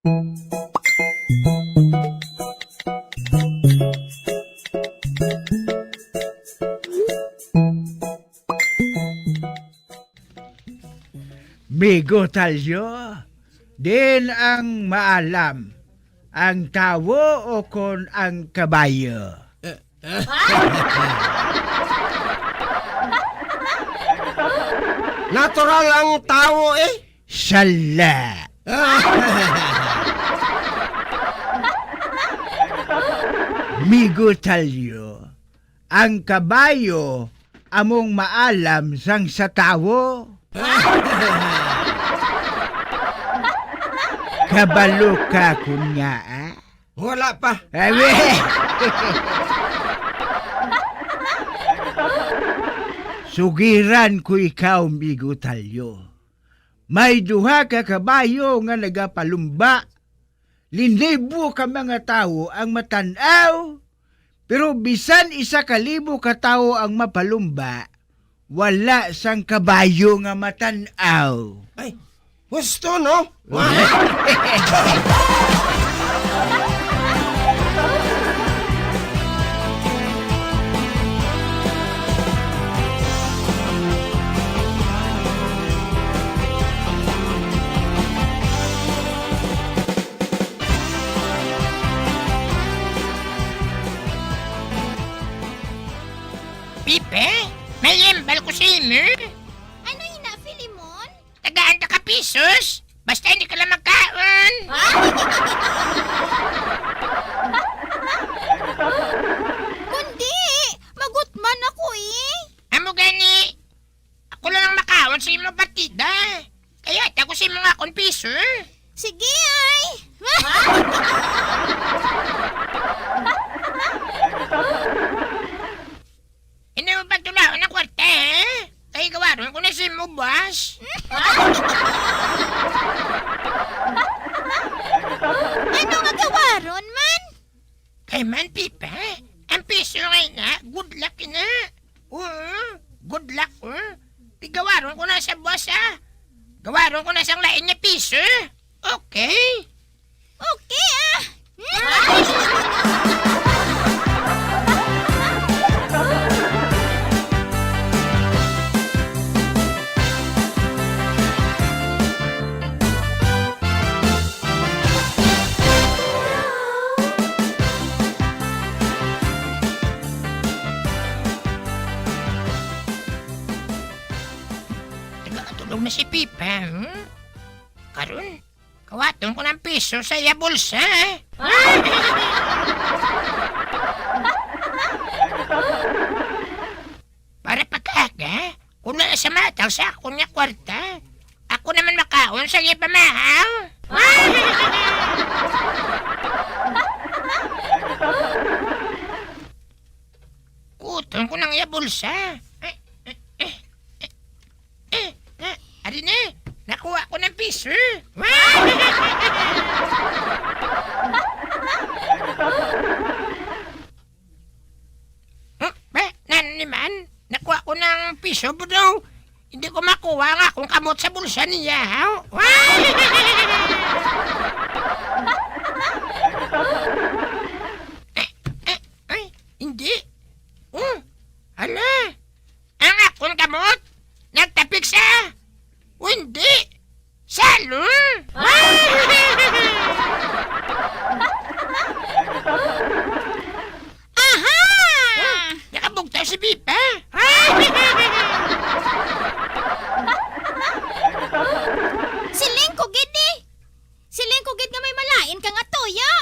Bigo talyo, din ang maalam, ang tao o kon ang kabayo. Natural ang tao eh. Sala. Migo talyo, ang kabayo among maalam sang sa tao. Kabalo ka kunya, ah? Wala pa. Awe! Sugiran ko ikaw, migo talyo. May duha ka kabayo nga nagapalumba. Linlibo ka mga tao ang matanaw. Pero bisan isa kalibo ka tao ang mapalumba, wala sang kabayo nga matanaw. Ay, gusto no? Pipe, may embal ko sa imo. Ano hina, Filimon? Tagaan ka pisos. Basta hindi ka lang magkaon. Kundi, magutman ako eh. Amo gani, ako lang ang makaon sa imo partida. Kaya tago sa imo nga akong piso. Sige ay. Hindi mo ba tulaon ng kwarta, eh? Kaya gawaron ko na sa imo, boss. Ano nga gawaron man? Kay man, Pipa, ang piso ngayon na, good luck na. Oo, good luck, Gawaron ko na sa boss, ah. Gawaron ko na sa lain niya piso. Okay. Okay ah. Nagkakatulog na si Pipa, Karon, kawaton ko ng piso sa iya bulsa, Para pagkaga, kung na sa matang sa ako niya kwarta, ako naman makaon sa iya pamahaw. Kuton ko ng iya bulsa. Ari na, nakuha ko ng piso. Naman, nakuha ko ng piso, bro. Hindi ko makuha nga kung kamot sa bulsa niya. Ay, hindi. Hala, ang akong kamot, nagtapik sa... Hindi! Salon! Aha! Nakabugtaw si Pipa! Siling ko gid eh. Siling ko gid nga may malain ka nga toyo.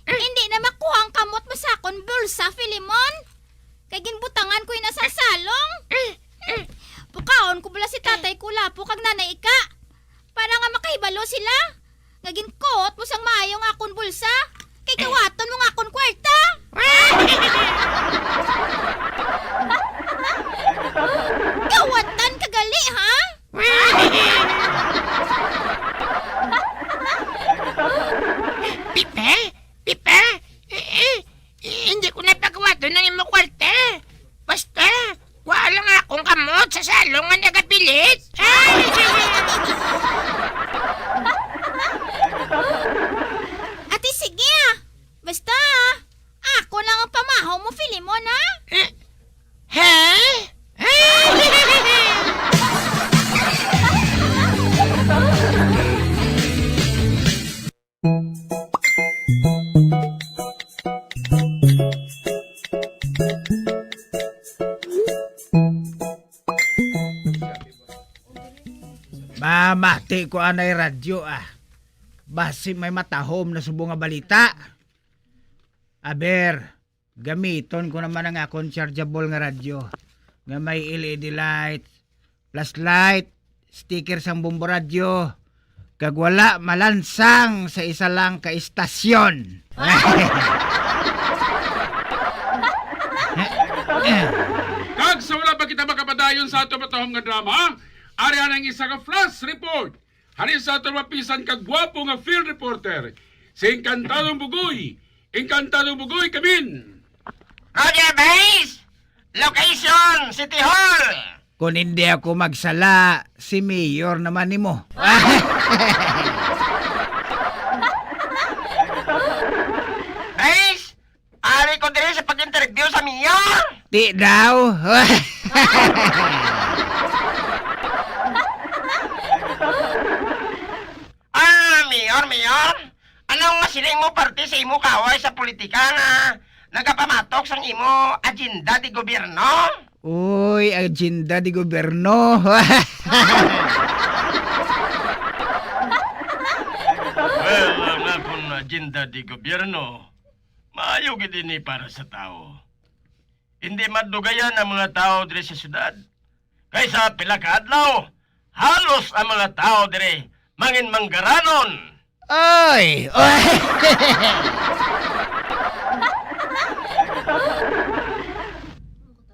Hindi na makuha ang kamot mo sa akong bulsa, Filimon. Kay ginbutangan ko na sa salong. Pukaon ko bala si tatay ko lapo kag nanay ka. Para nga makahibalo sila. Nga ginkot mo sang maayo Ako lang ang pamahaw mo, Filimon, ha? Ha? Mamati ko anay radyo Basi may matahom na subong nga balita. Aber, gamiton ko naman ang akong chargeable nga radyo. Nga may LED light, flashlight, sticker sang bumbo radyo. Kag wala malansang sa isa lang ka istasyon. Kag sa wala pa kita makapadayon sa ato matahong nga drama, ari ang isa ka flash report. Hari sa ato mapisan ka gwapo nga field reporter. Si Encantadong Bugoy. Encantadong Bugoy, kamin! Roger Base! Location, City Hall! Kung hindi ako magsala, si Mayor naman nimo. Base! Ari ko din sa pag-interview sa mayor! Di daw. Mayor? Anong nga siling mo parte sa imo kaway sa politika nga nagapamatok sang imo agenda di gobyerno? Uy, agenda di gobyerno. Well, ang akong agenda di gobyerno, maayo gid ini para sa tao. Hindi madugayan ang mga tao dire sa syudad. Kaysa pila ka adlaw, halos ang mga tao dire mangin manggaranon. Oy!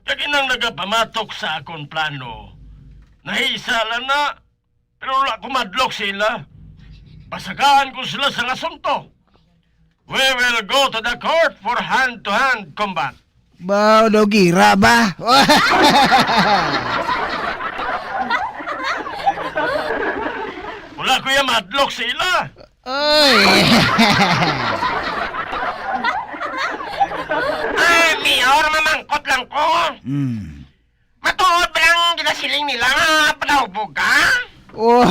Kaginang nagapamatok sa akong plano. Nahisa lang na, pero wala kumadlok sila. Pasagaan ko sila sa asunto. We will go to the court for hand-to-hand combat. Bao daw gira ba? Wala ko yung madlok sila. Oy! Mayor, mamangkot lang ko. Matuod ba lang ginasiling nila nga panahubog ka? Oh.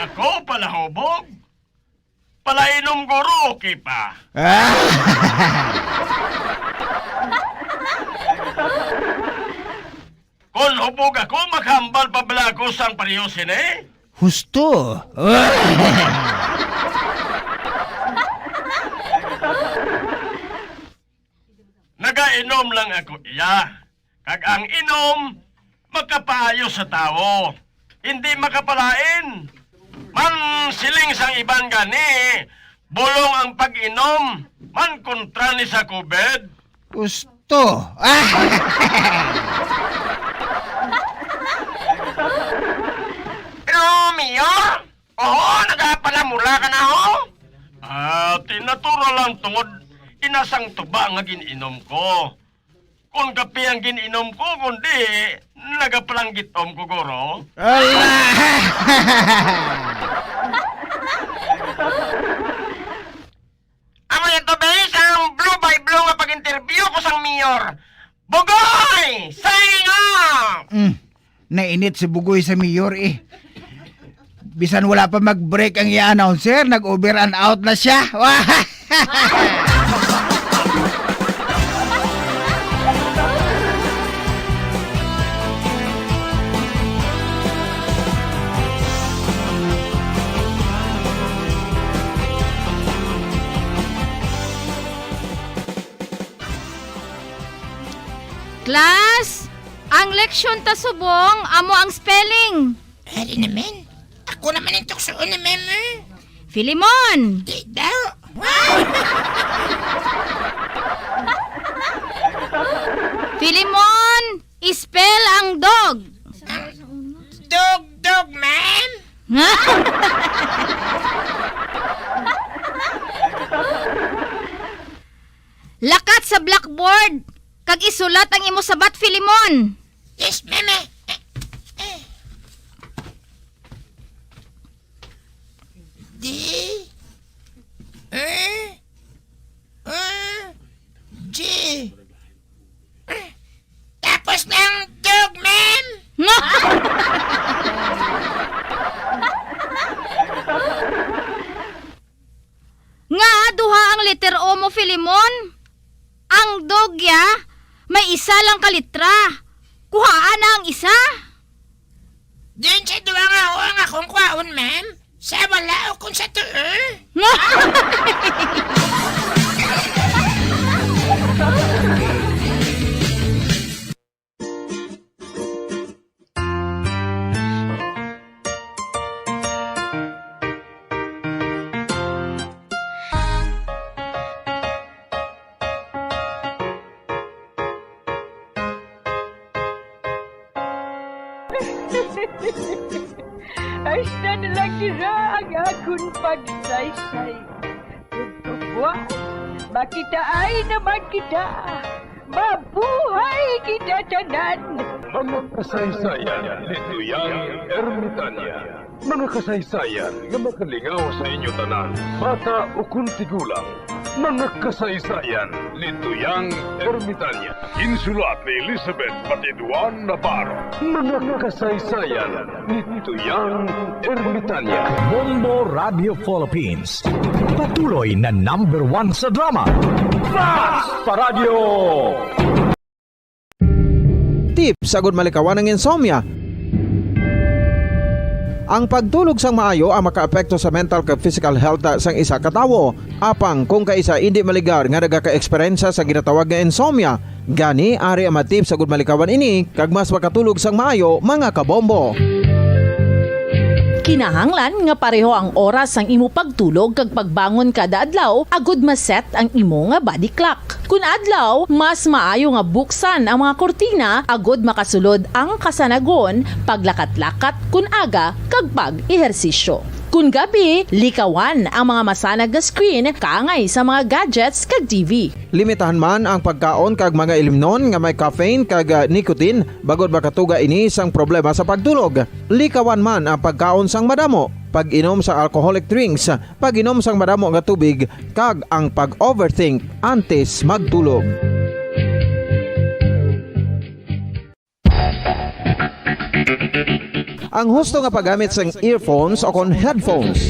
Ako pala hubog. Palainom guro, okay pa. Kung hubog ako, maghambal pa bala ako sang pariyosin eh. Husto. Nagainom lang ako iya. Kag ang inom, makapayo sa tao. Hindi makapalain. Man siling sang iban gani, bulong ang pag-inom, man kontra ni sa COVID. Husto. Pero, Mayor, nagapalamula ka na ho? Tinatura lang tungod inasang tuba nga gininom ko. Kung kape ang gininom ko, kundi nagapalanggitom ko, guro. Amo ito, Base, ang blue by blue nga pag-interview ko sang Mayor. Bugoy! Sign up! Nainit si Bugoy sa mayor Bisan wala pa mag-break ang i-announcer, nag-over and out na siya. Class, ang leksyon ta subong, amo ang spelling. Ari naman. Ako naman ang tuksoon ni Mama. Filimon! Di daw. Filimon! Spell ang dog! Dog, ma'am. Lakat sa blackboard! Kag isulat ang imo sabat, Filimon! Yes, Mama. letter O mo, Filimon. Ang dogya, may isa lang kalitra. Kuhaan na ang isa. Diyan sa duwa nga o ang akong kwaon, ma'am. Sa wala o kung sa tuo. Hasta na lang sila ang akong pagsaysay. Pagkabuas, makita ay naman kita. Mabuhay kita tanan. Mga kasaysayan ni Tuyang Ermitanya. Mga kasaysayan nga makalingaw sa inyo tanan, bata o kuntigulang. Mga kasaysayan ni Tuyang Ermitanya. Insulat ni Elizabeth Batiduan Navarro. Mga kasaysayan ni Tuyang Ermitanya. Bombo Radio Philippines. Patuloy na #1 sa drama. Flash sa radyo! Tips sa good malikawan ng insomnia. Ang pagtulog sang maayo ang makaapekto sa mental kag physical health sang isa ka tawo. Apang kung kaisa hindi maligar nga nagaka-eksperyensya sa ginatawag nga insomnia, gani ari ang matip sa good malikawan ini kag mas makatulog sang maayo mga kabombo. Kinahanglan nga pareho ang oras ang imo pagtulog kag pagbangon kada adlaw agud maset ang imo nga body clock. Kun adlaw, mas maayo nga buksan ang mga kortina agud makasulod ang kasanagon, paglakat-lakat kun aga kag pag-ehersisyo. Kun gabi, likawan ang mga masanag nga screen kaangay sa mga gadgets kag TV. Limitahan man ang pagkaon kag mga ilimnon nga may caffeine kag nicotine bagod makatuga ini sang problema sa pagtulog. Likawan man ang pagkaon sang madamo, pag-inom sa alcoholic drinks, pag-inom sang madamo nga tubig kag ang pag-overthink antes magtulog. Ang husto nga paggamit sang earphones o kon headphones.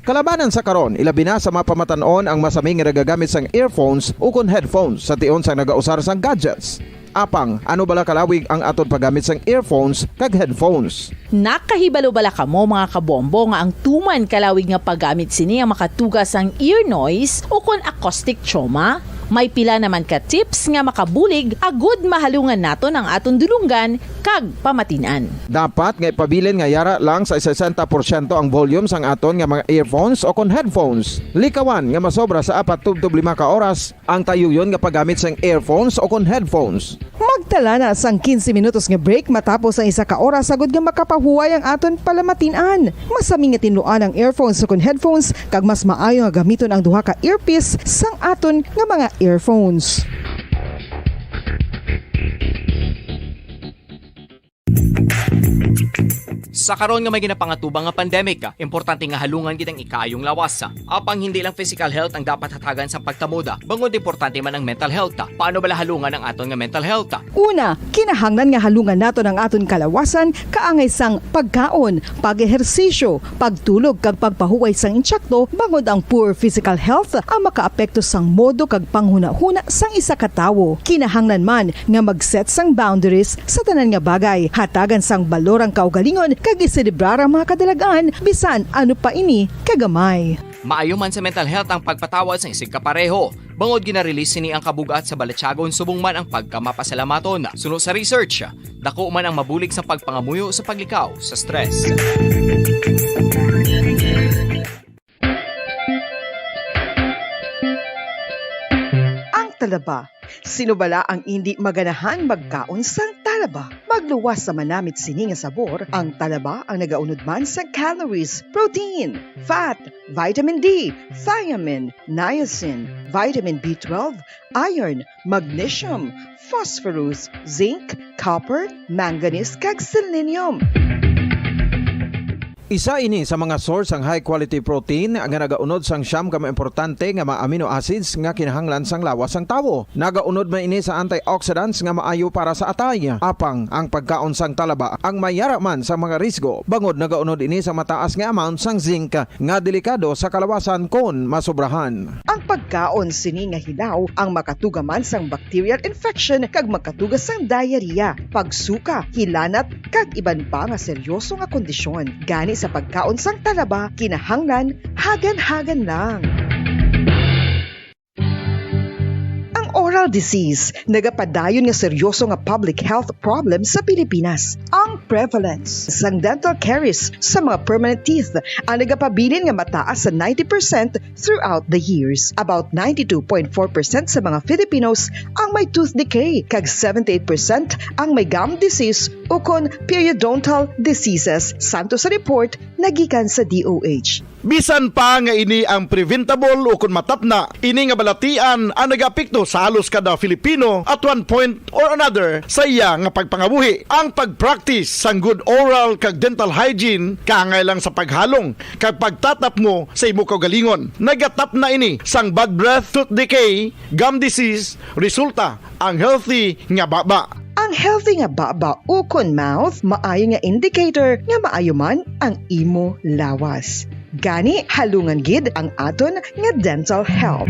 Kalabanan sa karon, ilabi na sa mga pamatanon ang masaming nga nagagamit sang earphones o kon headphones sa tion sang nagausar sang gadgets. Apang, ano bala kalawig ang aton paggamit sang earphones kag headphones? Nakahibalo bala kamo mga kabombo nga ang tuman kalawig nga paggamit sini ang makatugas ang ear noise o kon acoustic trauma? May pila naman ka tips nga makabulig agud mahalungan naton ang aton dulunggan kag pamatinan. Dapat nga ipabilin nga yara lang sa 60% ang volume sang aton nga mga earphones o kon headphones. Likawan nga masobra sa 4 to 5 ka oras ang tayuyon nga paggamit sang earphones o kon headphones. Magtala na sang 15 minutos nga break matapos ang 1 ka oras sagud nga makapahuway ang aton palamatinan. Masami nga tinluan ang earphones o kon headphones kag mas maayo nga gamiton ang duha ka earpiece sang aton nga mga earphones. Sa karon nga may ginapangatubang nga pandemic, importante nga halungan kitang ikaayong lawas. Apang hindi lang physical health ang dapat hatagan sa pagtamuda, bangod importante man ang mental health. Paano bala halungan ang aton nga mental health? Una, kinahanglan nga halungan naton ang aton kalawasan kaangay sang pagkaon, pag-ehersisyo, pagtulog kag pagpahuway sang insyakto bangod ang poor physical health ang makaapekto sang modo kag panghuna-huna sang isa ka tawo. Kinahanglan man nga mag-set sang boundaries sa tanan nga bagay, hatagan sang balorang kaugalingon kag iselebrar ang mga kadalagaan bisan ano pa ini kagamay. Maayo man sa mental health ang pagpatawad sa isig kapareho. Bangod gina-release ni ang kabugat sa Balatsyagon subong man ang pagkamapasalamaton. Sunod sa research, dako man ang mabulig sa pagpangamuyo sa paglikaw sa stress. Ang talaba. Sino bala ang hindi maganahan magkaon sang talaba? Magluwas sa manamit sini nga sabor, ang talaba ang nagaunod man sa calories, protein, fat, vitamin D, thiamine, niacin, vitamin B12, iron, magnesium, phosphorus, zinc, copper, manganese kag selenium. Isa ini sa mga source ang high quality protein nga nagaunod sang siyam ka mga importante nga mga amino acids nga kinahanglan sang lawas sang tawo. Nagaunod man ini sa antioxidants nga maayo para sa atay. Apang ang pagkaon sang talaba ang mayara man sa mga risgo. Bangod nagaunod ini sa mataas nga amount sang zinc nga delikado sa kalawasan kon masobrahan. Ang pagkaon sini nga hilaw ang makatugaman sang bacterial infection kag makatugas sang diarrhea, pagsuka, hilanat kag iban pa nga seryoso nga kondisyon. Gani sa pagkaon sang talaba kinahanglan hagan-hagan lang. Oral disease, nagapadayon nga seryoso nga public health problem sa Pilipinas. Ang prevalence sang dental caries sa mga permanent teeth ang nagapabilin nga mataas sa 90% throughout the years. About 92.4% sa mga Filipinos ang may tooth decay, kag 78% ang may gum disease o kon periodontal diseases, santo sa report nagikan sa DOH. Bisan pa nga ini ang preventable o kung matapna, ini nga balatian ang nag-apekto sa halos kada Filipino at one point or another sa iya nga pagpangabuhi. Ang pag-practice sang good oral kag dental hygiene kaangay lang sa paghalong kag pagtatap mo sa imo kaugalingon. Nagatap na ini sang bad breath, tooth decay, gum disease, resulta ang healthy nga baba. Ang healthy nga baba o kon mouth maayo nga indicator nga maayo man ang imo lawas. Gani halungan gid ang aton nga dental health.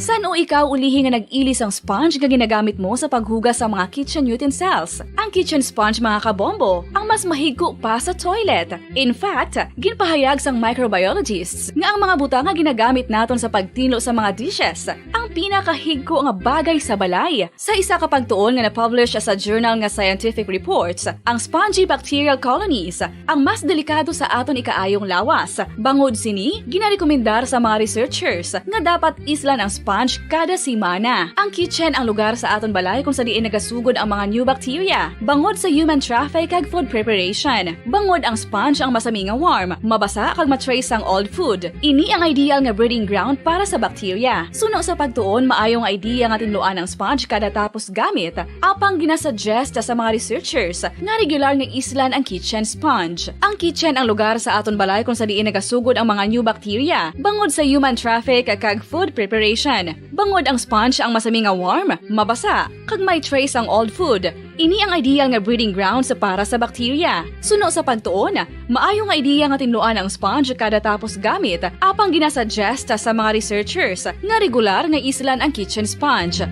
San o ikaw ulihi nga nag-ilis ang sponge nga ginagamit mo sa paghugas sa mga kitchen utensils? Ang kitchen sponge mga kabombo, ang mas mahigko pa sa toilet. In fact, ginpahayag sang microbiologists nga ang mga butang nga ginagamit naton sa pagtino sa mga dishes ang pinakahigko nga bagay sa balay. Sa isa ka pagtuon nga na-publish sa journal nga Scientific Reports, ang spongy bacterial colonies ang mas delikado sa aton ikaayong lawas. Bangod sini, ginarekomendar sa mga researchers nga dapat islan ang sponge kada simana. Ang kitchen ang lugar sa aton balay kung sa diin nagasugod ang mga new bacteria. Bangod sa human traffic kag food preparation. Bangod ang sponge ang masami nga warm, mabasa kag matrace ang old food. Ini ang ideal nga breeding ground para sa bacteria. Suno sa pagtuon, maayong idea nga tinluan ang sponge kada tapos gamit. Apang ginasuggest sa mga researchers nga regular nga islan ang kitchen sponge. Ang kitchen ang lugar sa aton balay kung sa diin nagasugod ang mga new bacteria. Bangod sa human traffic kag food preparation. Bangod ang sponge ang masami nga warm, mabasa, kag may trace ang old food. Ini ang ideal nga breeding ground sa para sa bacteria. Suno sa pagtuon, maayo nga idea nga tinluan ang sponge kada tapos gamit, apang ginasuggest sa mga researchers nga regular nga islan ang kitchen sponge.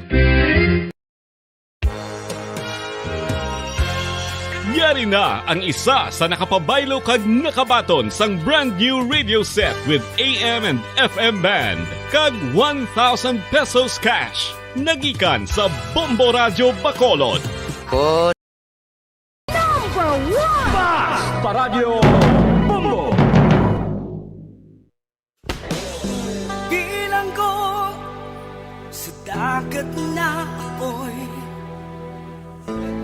Yari na ang isa sa nakapabaylo kag nakabaton sang brand new radio set with AM and FM band kag 1,000 pesos cash. Nagikan sa Bombo Radio Bacolod. Number 1 Basta Radio Bombo. Bilang ko sa dagat na apoy,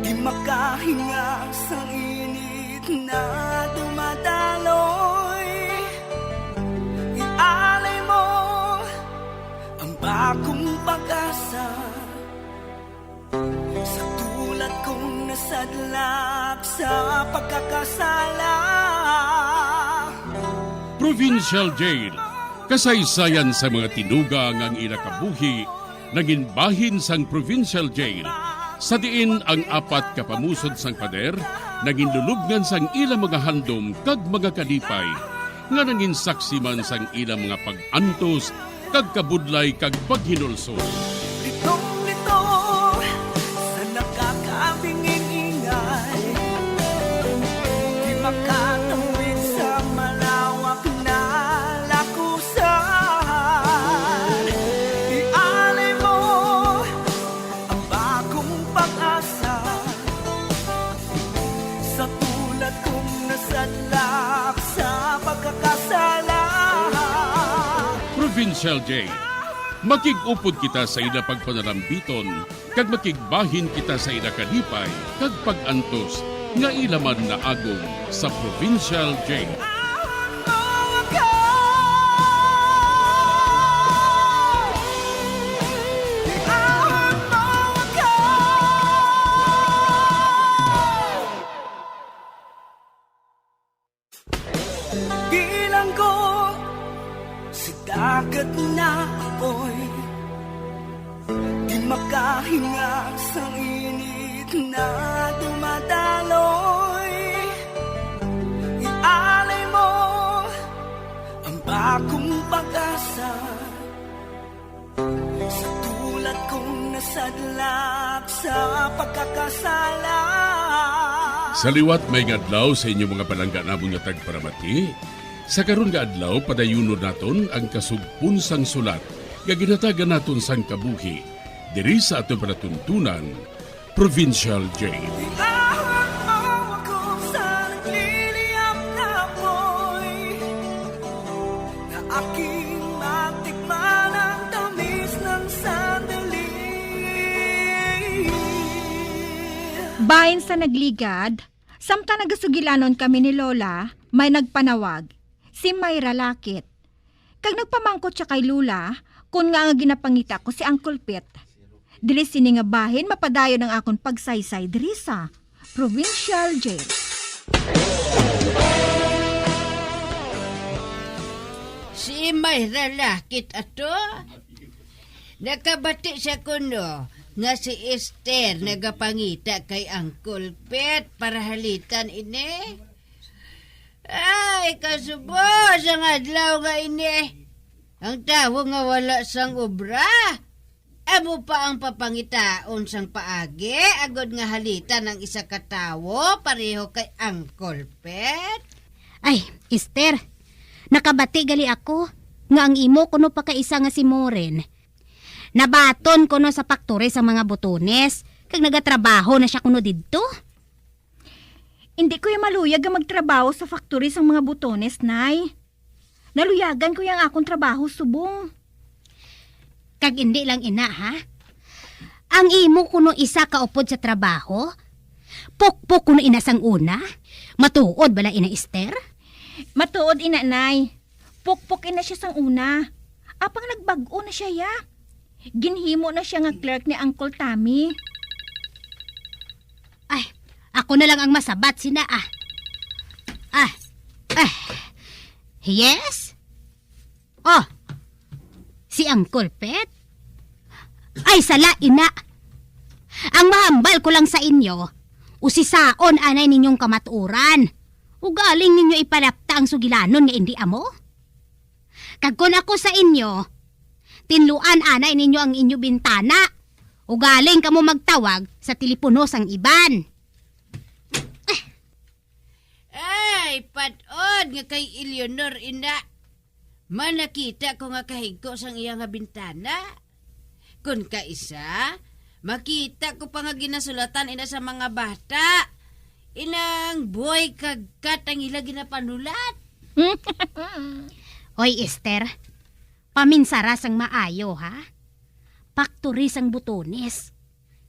di makahinga sa init na dumadaloy. Ialay mo ang bagong pag-asa sa tulad kong nasadlak sa pagkakasala. Provincial Jail, kasaysayan sa mga tinugang ang inakabuhi, naging bahin sang Provincial Jail. Sa diin ang apat kapamusod sang pader, naging lulubngan sang ilang mga handom kag mga kalipay, nga naging saksi man sang ilang mga pag-antos, kag kabudlay kag paghinulsol. Litong-lito sa nakakabinging ingay, di makatawid sa malawak na lakusan. Ialay mo ang bagong pag-asa sa tulad kong nasadlak sa pagkakasala. Provincial Jail, makig-upod kita sa ina pagpanarambiton, kag makigbahin kita sa ina kalipay, kag pag-antos, nga ilaman na agong sa Provincial Jail. bilanggo sa dagat na apoy, di makahinga sa init na dumadaloy. Ialay mo ang bagong pag-asa sa tulad kong nasadlak sa pagkakasala. Sa liwat may adlaw sa inyong mga palangga namon nga tagparamati. Sa karon nga adlaw padayunon naton ang kasugpunsang sulat nga ginatagan naton sang kabuhi diri sa aton panatuntunan Provincial Jail. Ihawak mo ako sa nagliliyap na apoy, na aking matikman ang tamis ng sandali. Bahin sa nagligad, samtang nagasugilanon kami ni Lola, may nagpanawag, si Mayra Lakit. Kag nagpamangkot siya kay Lula, kung nga ginapangita ko si Uncle Pete. Dili sini nga bahin, mapadayon ang akong pagsaysay diri sa Provincial Jail. Si Mayra Lakit ato? Nakabati sa kuno nga si Esther nagapangita kay Uncle Pete para halitan ini. Ay, kasubo sang adlaw nga ini. Ang tawo nga wala sang obra. Amo pa ang papangitaon sang paagi, agod nga halitan ang isa ka tawo pareho kay Uncle Pete. Ay, Esther, nakabati gali ako nga ang imo kuno pa ka isa nga si Moren. Nabaton kuno sa factory sa mga butones, kag nagatrabaho na siya kuno didto. Hindi ko yung maluyag nga magtrabaho sa factory sa mga butones, Nay. Naluyagan ko yung akong trabaho subong. Kag hindi lang ina, ha? Ang imo kuno isa ka upod sa trabaho? Pukpok kuno ina sang una? Matuod bala ina Esther? Matuod ina, Nay. Pukpok ina siya sang una. Apang nagbago na siya ya. Ginhimo na siya nga clerk ni Uncle Tommy. Ay, ako na lang ang masabat sina Yes? Oh, si Uncle Pete? Ay, sala ina. Ang mahambal ko lang sa inyo, usisaon anay ninyong kamaturan. Ugaling ninyo ipalapta ang sugilanon nga hindi amo. Kagkon ako sa inyo, tinluan anay ninyo ang inyo bintana. Ugaling kamo magtawag sa telepono sang iban. Ay, patod nga kay Eleanor ina. Manakita ko nga kahigko sang iya nga bintana. Kun ka isa, makita ko pa nga ginasulatan ina sa mga bata. Inang boy kagkat ang ila ginapanulat. Hoy Esther, paminsara sang maayo ha? Factory sang butones.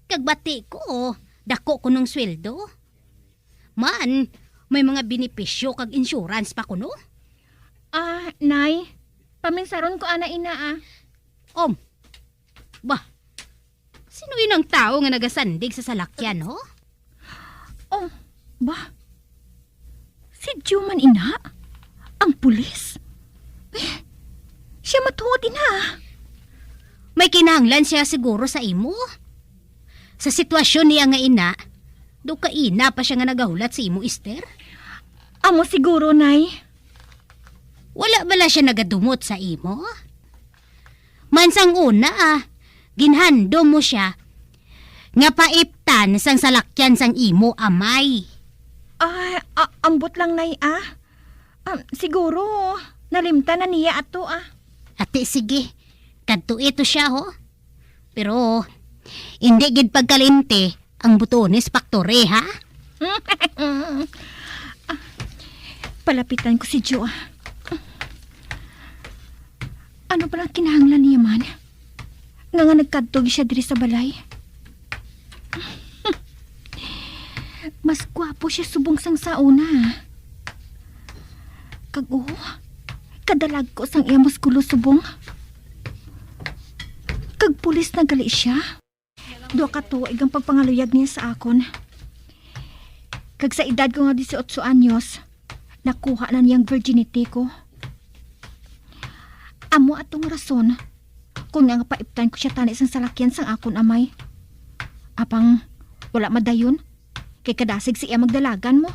Kagbati ko, dako ko ng sweldo. Man, may mga benepisyo kag insurance pa kuno. Nay, paminsaron ko ana ina Bah, sino inang tao nga nagasandig sa salakyan, ho? Bah, si Juman ina? Ang pulis? Siya matuod ina. May kinahanglan siya siguro sa imo. Sa sitwasyon niya nga ina, do ka ina pa siya nga nagahulat sa imo, Esther? Amo siguro, Nay. Wala bala siya nagadumot sa imo? Mansang una ginhando mo siya nga paiptan sang salakyan sang imo amay. Ambot lang, Nay, siguro, nalimta na niya ato, Ate, sige. Kadto ito siya, ho. Pero, hindi gid pagkalimte ang butones factory, ha? Palapitan ko si Jo, Ano palang kinahanglan niya man? Nga nagkadtog siya diri sa balay. Mas gwapo siya subong sang sauna. Kadalag ko sang iya muskulo subong. Kag pulis na gali siya. Dua ka tuig ang pagpangaluyag niya sa akon. Kag sa edad ko nga 18 anyos, nakuha na niyang virginity ko. Amo atong rason kung nga paiptan ko siya tani sang salakyan sang akon amay. Apang wala madayon kay kadasig siya magdalagan mo.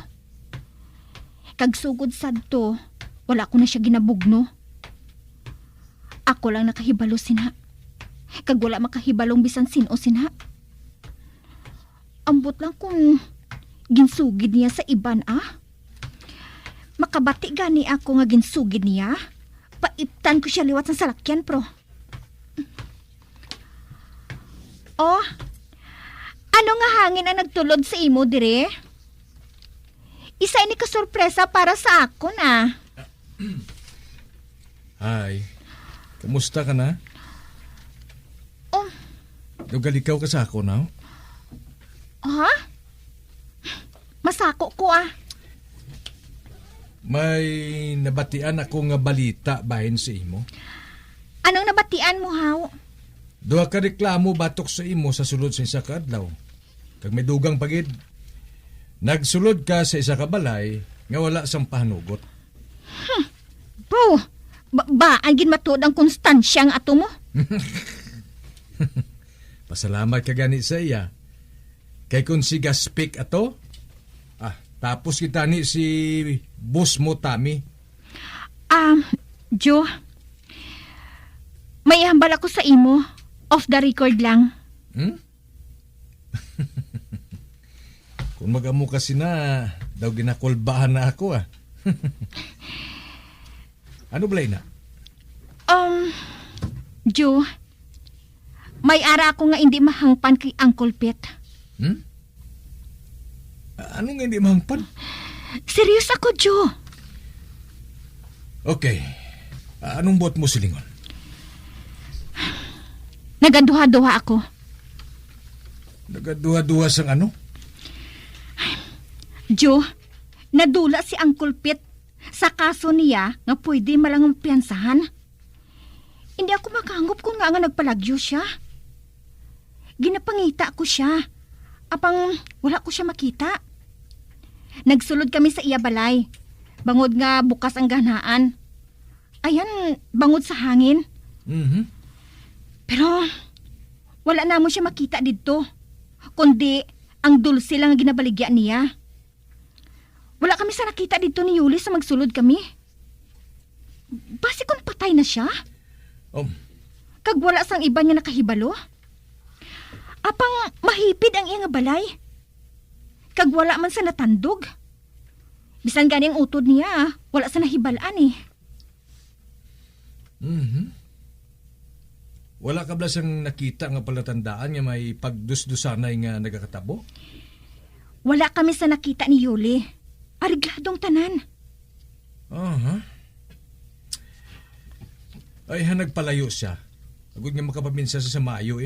Kag sugod sadto, wala ko na siya ginabugno. Ako lang nakahibalo sinha. Kag wala makahibalong bisan sino sinha. Ambot lang kung ginsugid niya sa iban Makabati gani ako nga ginsugid niya. Paiptan ko siya liwat sa salakyan pro. Oh, ano nga hangin ang nagtulod sa imo dire? Isa ini ka sorpresa para sa ako na. Hi. Kumusta ka na? Oh. Dugalikaw ka sa ako na? Ha? Masako ko May nabatian ako nga balita bahin sa imo. Anong nabatian mo, haw? Duha ka reklamo batok sa imo sa sulod sa isa ka adlaw. Kag may dugang pagid. Nagsulod ka sa isa ka balay nga wala sang pahanugot. Bro, ang ginmatod ang konstansya ang ato mo? Pasalamat ka gani sa iya. Kay kung si Gaspik ato, tapos kita ni si boss mo Tami. Jo, may hambal ako sa imo. Off the record lang. Kung mag-amo kasi na, daw ginakulbahan na ako Ano balay na? Jo, may ara ako nga hindi mahangpan kay Uncle Pet. Ano nga hindi mahangpan? Serious ako, Jo. Okay. Anong buhat mo silingon? Nagaduha-duha ako. Nagaduha-duha sang ano? Jo, nadula si Uncle Pet sa kaso niya nga pwede malangang piyansahan. Hindi ako makahangop kung nga nagpalagyo siya. Ginapangita ko siya. Apang wala ko siya makita. Nagsulod kami sa iya balay. Bangod nga bukas ang ganaan. Ayan, bangod sa hangin. Pero wala na mo siya makita dito. Kundi ang dulce lang ang ginabaligya niya. Wala kami sa nakita dito ni Yuli sa magsulod kami. Basi kung patay na siya? Kag wala sang iba niya nakahibalo? Apang mahipid ang iyang balay. Kag wala man sa natandog. Bisan gani ang utod niya, wala sa nahibalaan Wala ka blasang nakita nga palatandaan nga may pagdusdusanay nga nagakatabo? Wala kami sa nakita ni Yuli. Arigladong tanan. Ay, nagpalayo siya. Agud nga makapabinsa sa Mayo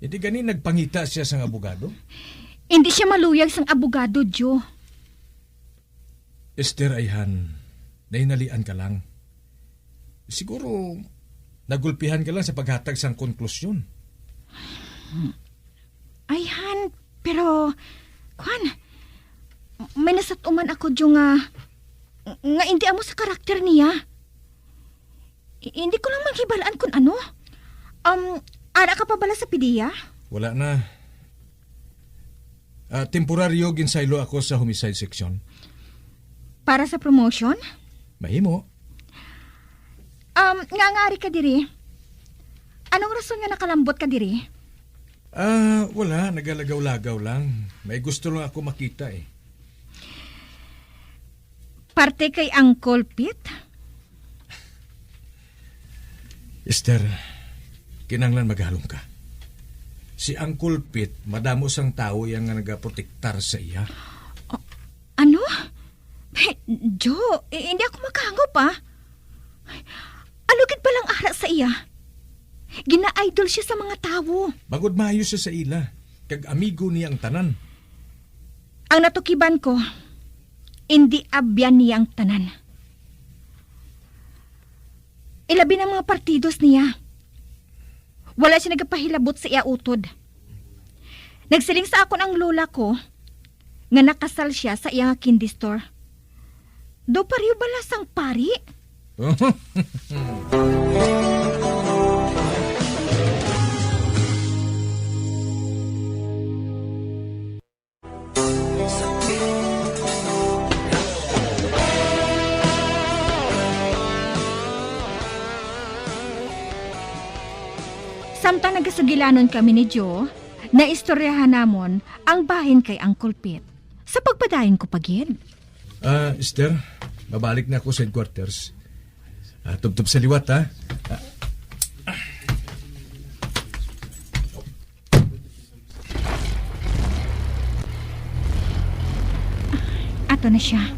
Hindi gani nagpangita siya sang abogado? Hindi siya maluyag sang abogado, Jo. Esther, ayhan, nahinalian ka lang. Siguro, nagulpihan ka lang sa paghatag sang konklusyon. Ayhan, pero, Kwan, may nasatuman ako, Jo, nga hindi amo sa karakter niya. Hindi ko lang manghibalaan kung ano. Ara ka pa bala sa pidiya? Wala na. Temporaryo ginsaylo ako sa homicide section. Para sa promotion? Mahimo. Ngangari ka diri. Anong rason nga nakalambot ka diri? Wala. Nagalagaw-lagaw lang. May gusto lang ako makita Parte kay Uncle Pete? Esther, kinanglan maghalong ka. Si Uncle Pete, madamo sang tao yang nga nagaprotektar sa iya. Ano? Jo, hindi ako makahangop Alugid pa lang ara sa iya. Gina-idol siya sa mga tao. Bagod maayo siya sa ila. Kag amigo niya ang tanan. Ang natukiban ko, hindi abyan niya ang tanan. Ilabi ng mga partidos niya. Wala siya nagpahilabot sa iya utod. Nagsiling sa akon ang lola ko nga nakasal siya sa iya candy store. Do pariyo bala sang pari? Samtang nagasugilanon kami ni Joe, naistoryahan namon ang bahin kay Uncle Pete. Sa pagpadayon ko pagid. Esther, babalik na ako sa headquarters. Tubtob sa liwat, ha? Ato na siya.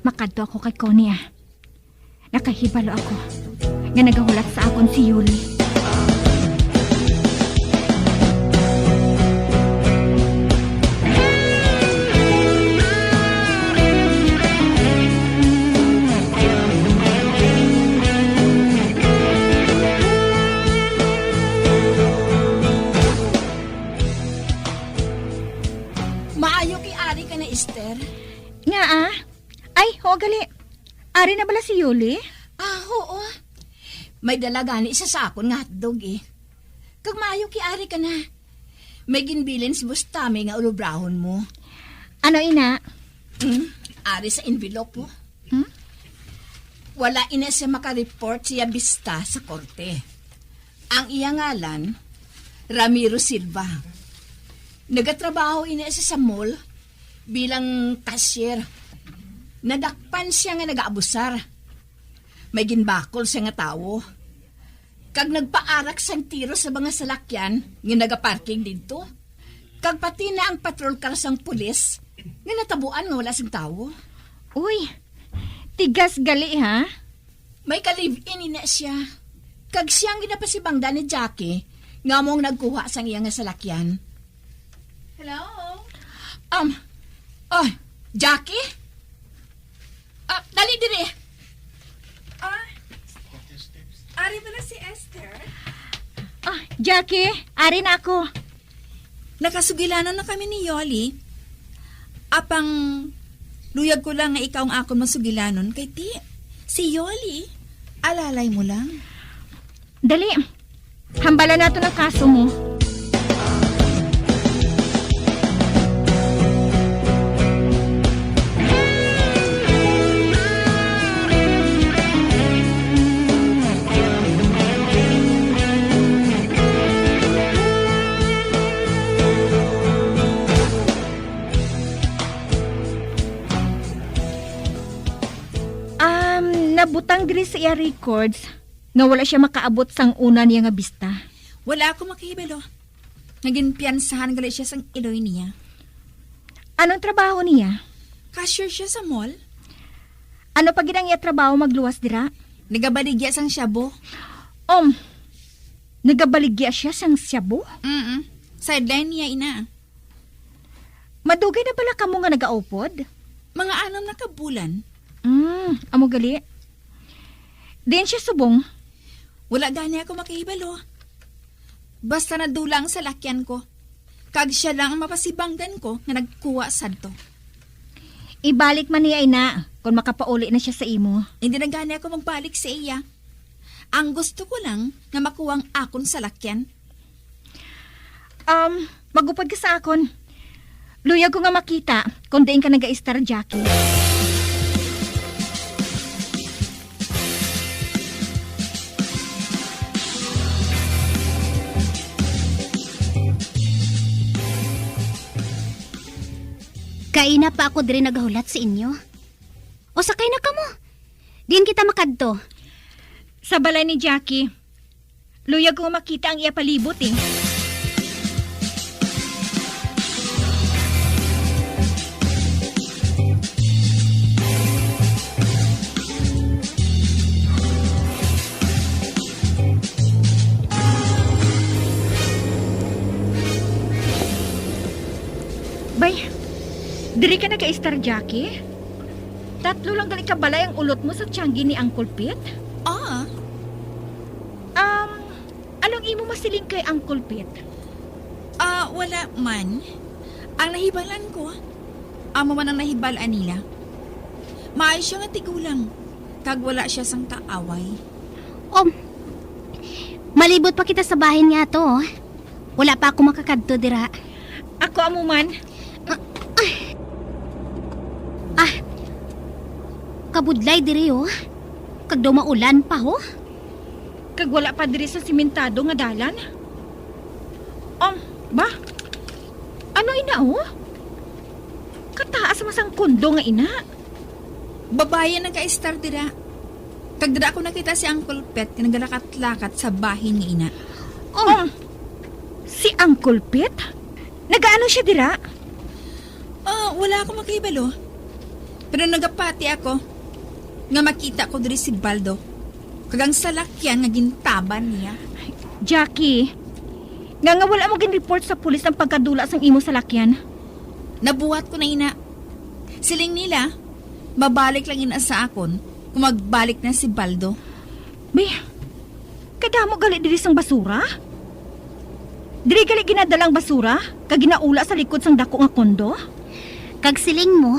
Makadto ako kay Connie, ah. Nakahibalo ako nga nagahulat sa akon si Yuli. Maayo kay Ari ka na, Esther. Nga ah? Ay, ho gali. Ari na bala si Yuli? Oo. May dalagani isa sa akon nga hotdog eh. Kag maayo kay Ari ka na. May ginbilin si Bustami nga ulubrahon mo. Ano ina? Ari sa envelope mo. Wala ina siya makareport siya bista sa korte. Ang iya ngalan, Ramiro Silva. Nagatrabaho ina siya sa mall bilang cashier. Nadakpan siya nga nagaabusar. May ginbakol siya nga tawo. Kag nagpaarak sang tiro sa mga salakyan nga nagaparking dito. Kag pati na ang patrol car sang pulis nga natabuan nga wala sing tawo. Uy, tigas gali ha? May ka-live-in ina siya. Kag siyang ginapasibangda ni Jackie nga mong nagkuha sang iya nga salakyan. Hello? Jackie? Dali dire. Ari ba na si Esther? Jackie, ari na ako. Nakasugilanan na kami ni Yoli. Apang luyag ko lang nga ikaw ang akon masugilanon kay ti. Si Yoli, alalay mo lang. Dali, hambalan nato ng kaso mo. Nabutang diri sa iya records nga wala siya makaabot sang una niya nga bista. Wala ako makahibalo. Naging piyansahan gali siya sang iloy niya. Anong trabaho niya? Cashier siya sa mall. Ano pa gid ang iya trabaho magluwas dira? Nagabaligya sang syabo. Nagabaligya siya sang syabo? Sideline niya ina. Madugay na pala kamo nga nagaupod? Mga 6 na kabulan. Amo gali. Din siya subong. Wala gani ako makahibalo. Basta nadulang sa lakyan ko. Kag siya lang ang mapasibangdan ko nga nagkuha sadto. Ibalik man niya ina kung makapauli na siya sa imo. Hindi na gani ako magbalik sa iya. Ang gusto ko lang nga makuwang akon sa lakyan. Magupad ka sa akon. Luyag ko nga makita kung diin ka nag-a-star, Jackie. Kaina pa ako diri nagahulat sa inyo. O sakay na kamo. Diin kita makadto. Sa balay ni Jackie. Luyag ko makita ang iya palibot eh. Bay, diri ka nag-a-star, Jackie? 3 lang gali kabalay ang ulot mo sa tiyanggi ni Uncle Pete? Anong imo masiling kay Uncle Pete? Wala man. Ang nahibalan ko, amo man ang nahibalaan nila. Maay siya nga tigulang, kag wala siya sang kaaway. Malibot pa kita sa bahin nga to. Wala pa ako makakadto dira. Ako amo man. Kabudlay diri kag daw maulan pa ho. Kag wala pa diri sa simentado nga dalan. Ba? Ano ina Kataas masang kondo nga ina. Babayan ang ka-star dira. Kag dira ako nakita si Uncle Pet nga nagalakat-lakat sa bahin ni ina. Si Uncle Pet? Nagaano siya dira? Wala ako makahibalo. Pero nagapati ako nga makita ko diri si Baldo. Kagang salakyan nga gintaban niya. Jackie, nga wala mo gin-report sa pulis ang pagkadula sang imo salakyan. Nabuhat ko na ina. Siling nila, babalik lang ina sa akon kung magbalik na si Baldo. Kadamo gali diri sang basura? Diri gali ginadalang basura kag ginaula sa likod sang dako nga kondo? Kag siling mo,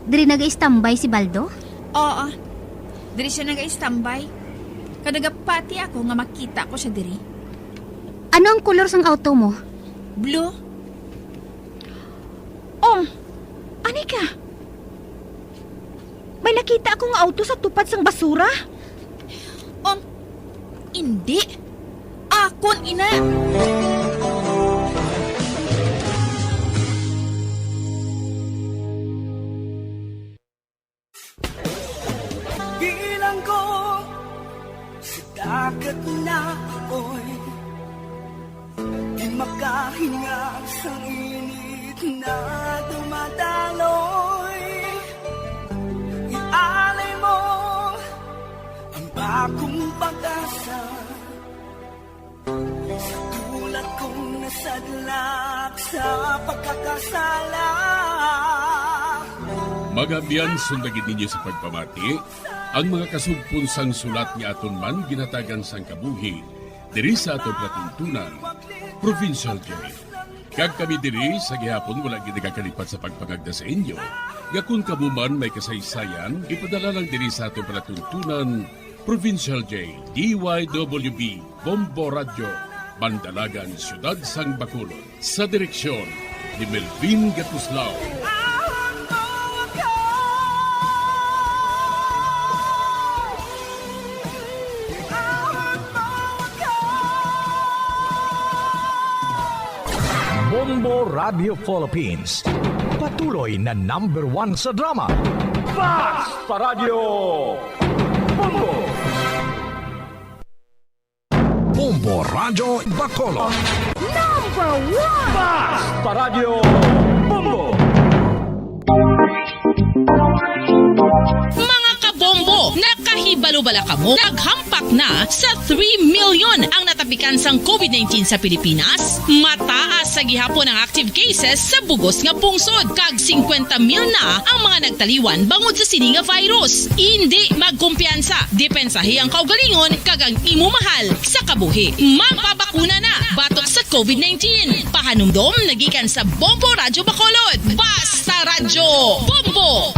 diri naga-standby si Baldo? Oo. Diri siya naga-standby. Kadagapati ako nga makita ko siya diri. Ano ang kolor sang auto mo? Blue. Ani ka? May nakita akong auto sa tupad sang basura? Hindi. Akon ina. Bilang ko sa dagat na apoy, di makahinga sa init na dumadaloy. Ialay mo ang bagong pag-asa sa tulad kong nasadlak sa pagkakasala. Magabiyan sundagin ninyo sa pagpamati ang mga kasugpunsang sulat ni aton man ginatagan sang kabuhi diri sa aton platuntunan, Provincial Joy. Kag kami diri sa gihapon wala gid nagakalipat sa pagpangagda sa inyo. Gakun kabuman may kasaysayan, ipadala lang diri sa aton platuntunan, Provincial J, DYWB, Bombo Radio, Bandalagan, Siyudad Sang Bacolod. Sa direksyon ni Melvin Gatuslao. Bombo Radio Philippines. Patuloy na #1 sa drama. Basta Radio Bombo! Bombo Radio Bacolod. #1 Basta Radio Bombo! Mga kabombo, nakahibalo-bala ka mo? Naghampak na sa 3 million ang natapikan sang COVID-19 sa Pilipinas. Mataas sa gihapon ang active cases sa bugos nga pungsod. Kag 50 mil na ang mga nagtaliwan bangod sa sini nga virus. Hindi magkumpiyansa. Depensahe ang kaugalingon kag ang imo mahal sa kabuhi. Magpabakuna na batok sa COVID-19. Pahanumdom nagikan sa Bombo Radio Bacolod. Basta Radio Bombo!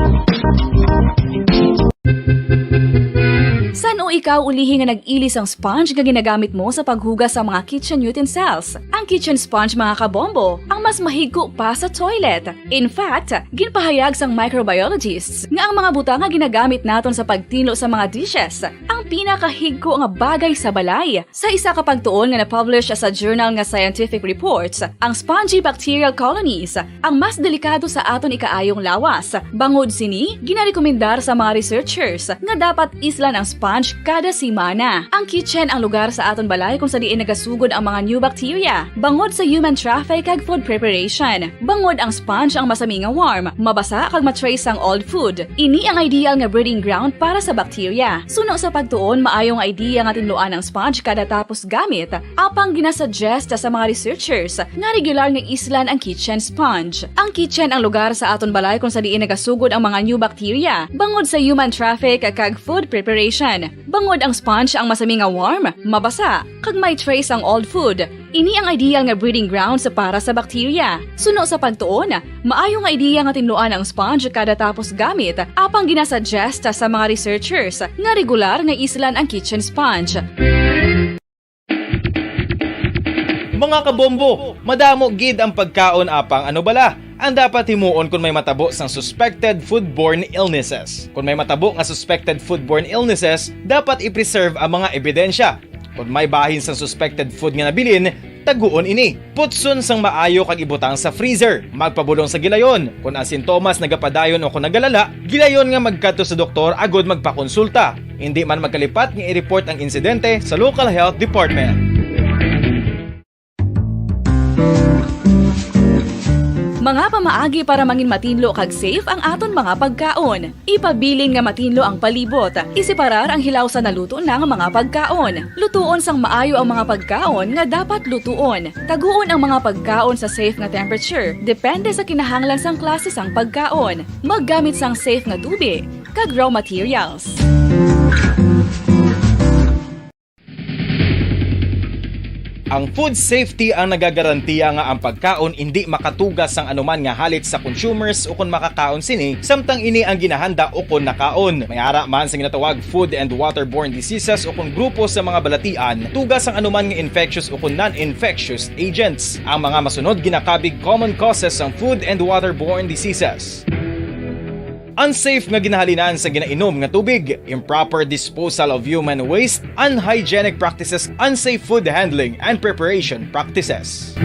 San o ikaw ulihi nga nag-ilis ang sponge nga ginagamit mo sa paghugas sa mga kitchen utensils? Ang kitchen sponge mga kabombo, ang mas mahigko pa sa toilet. In fact, ginpahayag sang microbiologists nga ang mga butang nga ginagamit naton sa pagtilo sa mga dishes ang pinakahigko nga bagay sa balay. Sa isa ka pagtuon nga na-publish sa journal nga Scientific Reports, ang spongy bacterial colonies ang mas delikado sa aton ikaayong lawas. Bangod sini, ginarekomendar sa mga researchers nga dapat islan ang sponge kada simana. Ang kitchen ang lugar sa aton balay kung sa diin nagasugod ang mga new bacteria. Bangod sa human traffic kag food preparation. Bangod ang sponge ang masami nga warm, mabasa kag matrace ang old food. Ini ang ideal nga breeding ground para sa bacteria. Suno sa pagtuon, maayong idea nga tinluan ang sponge kada tapos gamit. Apang ginasuggest sa mga researchers nga regular nga islan ang kitchen sponge. Ang kitchen ang lugar sa aton balay kung sa diin nagasugod ang mga new bacteria. Bangod sa human traffic kag food preparation. Bangod ang sponge ang masami nga warm, mabasa, kag may trace ang old food. Ini ang ideal nga breeding ground sa para sa bacteria. Suno sa pagtuon, maayong nga idea nga tinluan ang sponge kada tapos gamit, apang ginasuggest sa mga researchers nga regular nga islan ang kitchen sponge. Mga kabombo, madamo gid ang pagkaon apang ano bala. Ang dapat himuon kung may matabo sang suspected foodborne illnesses. Kung may matabo nga suspected foodborne illnesses, dapat i-preserve ang mga ebidensya. Kung may bahin sa suspected food nga nabilin, taguon ini. Putson sang maayo kag ibutang sa freezer. Magpabulong sa gilayon. Kung ang sintomas nagapadayon o kung nagalala, gilayon nga magkadto sa doktor agod magpakonsulta. Hindi man magkalipat nga i-report ang insidente sa local health department. Mga pamaagi para mangin matinlo kag safe ang aton mga pagkaon. Ipabilin nga matinlo ang palibot. Isiparar ang hilaw sa naluto ng mga pagkaon. Lutuon sang maayo ang mga pagkaon nga dapat lutuon. Taguon ang mga pagkaon sa safe nga temperature. Depende sa kinahanglan sang klase sang pagkaon. Maggamit sang safe nga tubig kag raw materials. Ang food safety ang nagagarantiya nga ang pagkaon hindi makatugas sang anuman nga halit sa consumers o kung makakaon sini, samtang ini ang ginahanda o kung nakaon. May ara man sa ginatawag food and waterborne diseases o kung grupo sa mga balatian, tugas ang anuman nga infectious o kung non-infectious agents. Ang mga masunod ginakabig common causes ng food and waterborne diseases. Unsafe nga ginahalinan sa ginainom nga tubig, improper disposal of human waste, unhygienic practices, unsafe food handling and preparation practices.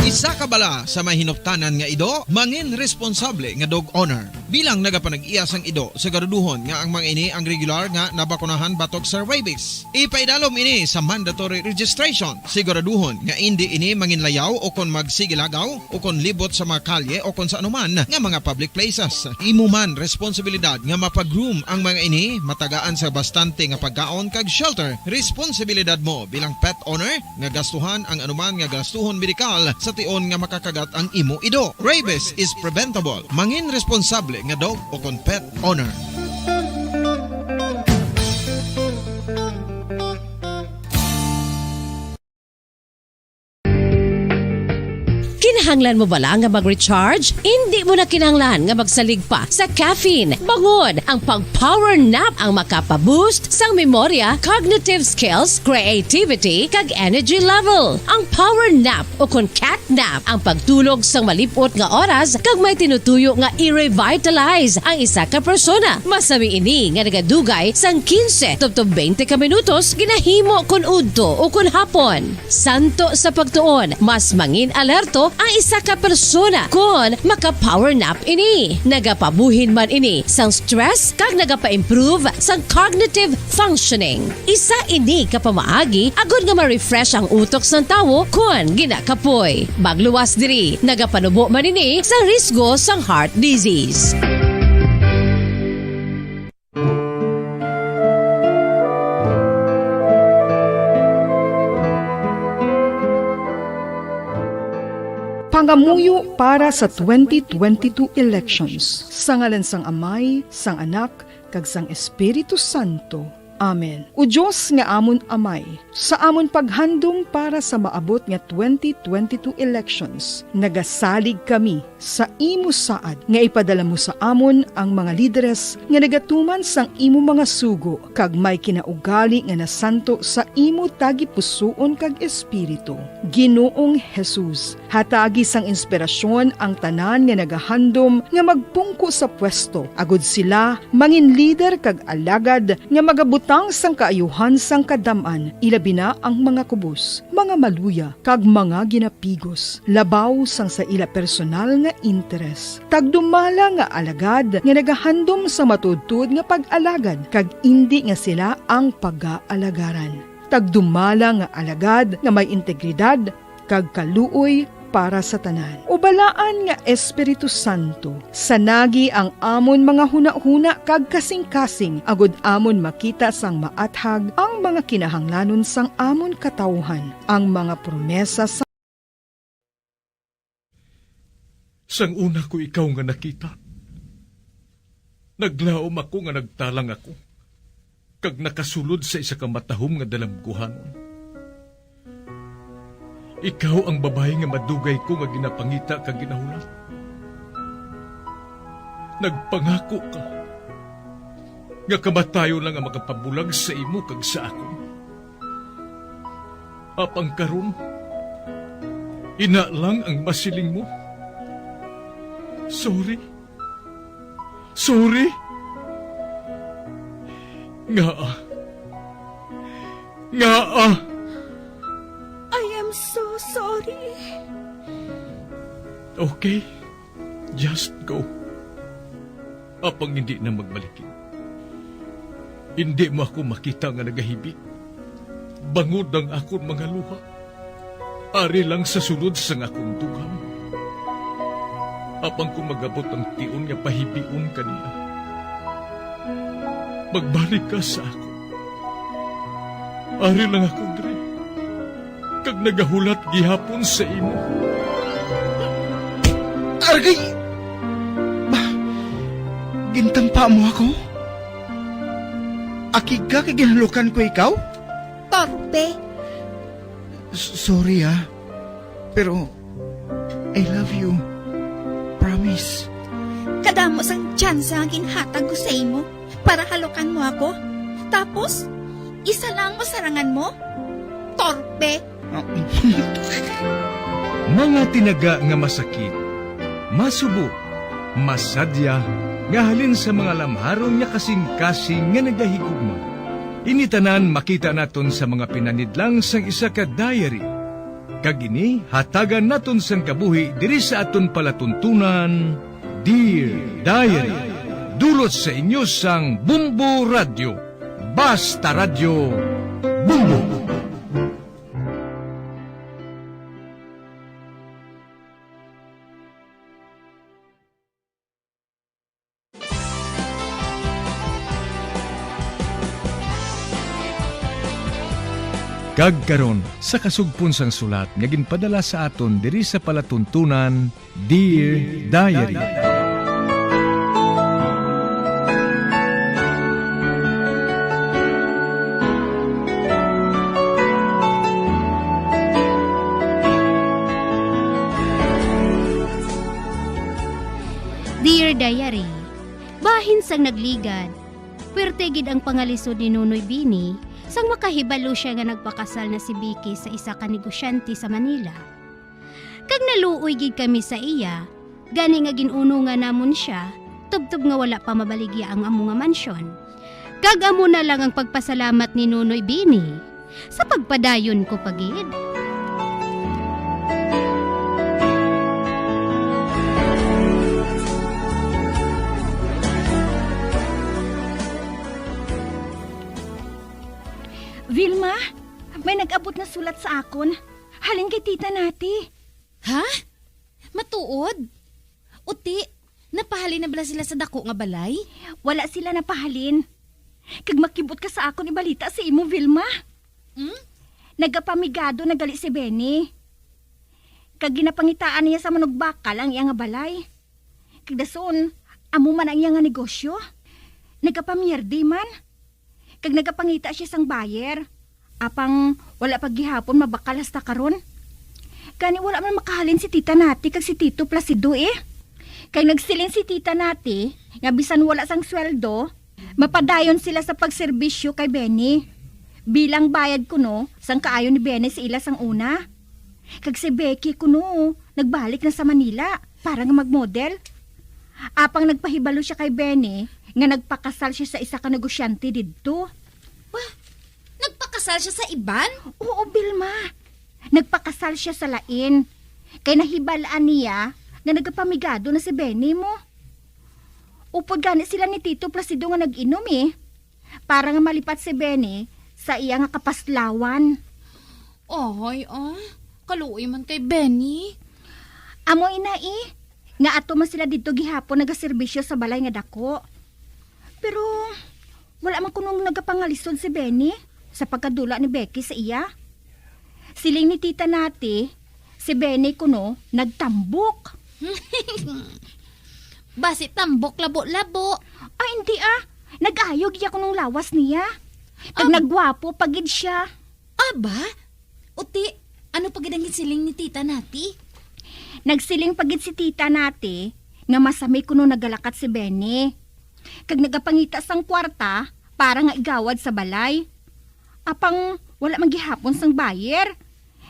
Isa ka bala sa mahinuptanan nga ido, mangin responsable nga dog owner. Bilang nagapanag-iyas ang ido, siguraduhon nga ang mga ini ang regular nga nabakunahan batok sa rabies. Ipaidalom ini sa mandatory registration. Siguraduhon nga hindi ini manginlayaw o kon magsigilagaw o kon libot sa mga kalye o kon sa anuman nga mga public places. Imo man responsibilidad nga mapag-groom ang mga ini, matagaan sa bastante nga pagkaon kag shelter. Responsibilidad mo bilang pet owner nga gastuhan ang anuman nga gastuhon medikal sa tion nga makakagat ang imo ido. Rabies is preventable. Mangin responsable nga dog o kon pet owner. Kinahanglan mo bala nga mag-recharge? Hindi mo na kinahanglan nga magsalig pa sa caffeine. Bangod, ang pag-power nap ang makapaboost sang memorya, cognitive skills, creativity, kag energy level. Ang power nap o kun cat nap ang pagtulog sang malipot nga oras kag may tinutuyo nga i-revitalize ang isa ka persona. Masami ini nga nagadugay sang 15 tubtob 20 ka minutos ginahimo kun udto o kun hapon. Santo sa pagtuon, mas mangin alerto ang isa ka persona kung maka-power nap ini. Nagapabuhin man ini sang stress kag nagapa-improve sang cognitive functioning. Isa ini ka pamaagi agud nga ma-refresh ang utok sang tawo kung ginakapoy. Bagluwas diri, nagapanubo man ini sa risgo sang heart disease. Pangamuyo para sa 2022 elections. Sa ngalan sang Amay, sang Anak, kag sang Espiritu Santo. Amen. O Diyos nga amon Amay, sa amon paghandom para sa maabot nga 2022 elections, nagasalig kami sa imo saad nga ipadala mo sa amon ang mga lideres nga nagatuman sang imo mga sugo kag may kinaugali nga nasanto sa imo tagipusoon kag espiritu. Ginoong Jesus, hatagi sang inspirasyon ang tanan nga nagahandom nga magpungko sa pwesto, agud sila mangin lider kag alagad nga magabutang sang kaayuhan sang kadaman, ilabi na ang mga kubos, mga maluya, kag mga ginapigos, labaw sang sa ila personal nga interes. Tagdumala nga alagad nga nagahandom sa matudtud nga pag-alagad, kag indi nga sila ang pag-aalagaran. Tagdumala nga alagad nga may integridad, kag kaluoy para sa tanan. Ubalaan nga Espiritu Santo, sanagi ang amon mga huna-huna kag kasing-kasing, agud amon makita sang maathag ang mga kinahanglanon sang amon katawhan, ang mga promesa sa Sang una ko ikaw nga nakita, naglaom ako nga nagtalang ako, kag nakasulod sa isa ka matahom nga dalamguhanon. Ikaw ang babae nga madugay ko nga ginapangita kag ginahulat. Nagpangako ka nga kamatayo lang ang makapabulag sa imo kag sa ako. Apang karon, ina lang ang masiling mo. Sorry. Nga. I am so sorry. Okay, just go. Apang hindi na magbalikin. Hindi mo ako makita nga nagahibik. Bangod ang akong mga luha. Ari lang sa sulod sang akong dugham. Apang kung magabot ang tiun nga pahibiun kaniya. Magbalik ka sa ako. Ari lang ako, Dre. Kag nagahulat gihapon sa imo. Argay! Gintampa mo ako? Akig ka kay ginalukan ko ikaw? Torpe. Sorry pero I love you. Promise. Kadamo sang tsansa ang ginhatag ko sa imo para halukan mo ako. Tapos, isa lang masarangan mo? Torpe. Mga tinaga nga masakit, masubo, masadya, nga halin sa mga lamharong nga kasing-kasing nga nagahigugma. Initanan makita naton sa mga pinanidlang sang isa ka diary. Kagini, hatagan naton sang kabuhi diri sa aton palatuntunan, Dear Diary. Dulot sa inyo sang Bumbo Radio. Basta Radio Bumbo. Kagkaron sa kasugpon sang sulat nga ginpadala sa aton diri sa palatuntunan, Dear Diary. Dear Diary, bahin sang nagligad, pertegid ang pangalisod ni Nunoy Bini sang makahibalo siya nga nagpakasal na si Vicky sa isa ka negosyante sa Manila. Kag naluoy gid kami sa iya, gani nga ginuno nga namon siya, tubtob nga wala pa mabaligya ang amo nga mansyon. Kag amo na lang ang pagpasalamat ni Nunoy Bini sa pagpadayon ko pagid. Vilma, may nag-abot na sulat sa akon. Halin kay tita nati. Ha? Matuod? Uti, napahalin na bala sila sa dako nga balay? Wala sila napahalin. Kag makibot ka sa akon ibalita sa imo, Vilma. Nagapamigado na gali si Benny. Kag ginapangitaan niya sa manugbakal ang iya nga balay. Kag dason, amo man ang iya nga negosyo. Nagapamierdi man. Kag nagapangita siya sang bayer. Apang wala paggihapon mabakal hasta karon. Kani wala man makahalin si tita nati kag si Tito Placido Kag nagsilin si tita nati nga bisan wala sang sweldo, mapadayon sila sa pagserbisyo kay Benny. Bilang bayad kuno sang kaayo ni Benny sa ila sang una. Kag si Becky kuno nagbalik na sa Manila para nga magmodel. Apang nagpahibalo siya kay Benny nga nagpakasal siya sa isa ka negosyante didto. Wah, nagpakasal siya sa iban? Oo, Vilma. Nagpakasal siya sa lain. Kay nahibalaan niya nga nagapamigado na si Benny mo. Upod gani sila ni Tito Placido nga nag-inom para nga malipat si Benny sa iya nga kapaslawan. Oy, kaluoy man kay Benny. Amo ina nga ato man sila dito gihapon nagaserbisyo sa balay nga dako. Pero wala man kunong nagapangalisod si Benny sa pagkadula ni Becky sa iya. Siling ni tita nati, si Benny kuno nagtambok. Basi tambok labo-labo. Ay hindi nag-ayog iya kunong lawas niya. Kag nagwapo pagid siya. Aba? Uti, ano pagid ang siling ni tita nati? Nagsiling pagid si tita nati nga masami kuno nagalakat si Benny. Kag nagapangita sang kwarta para nga igawad sa balay. Apang wala man gihapon sang bayer.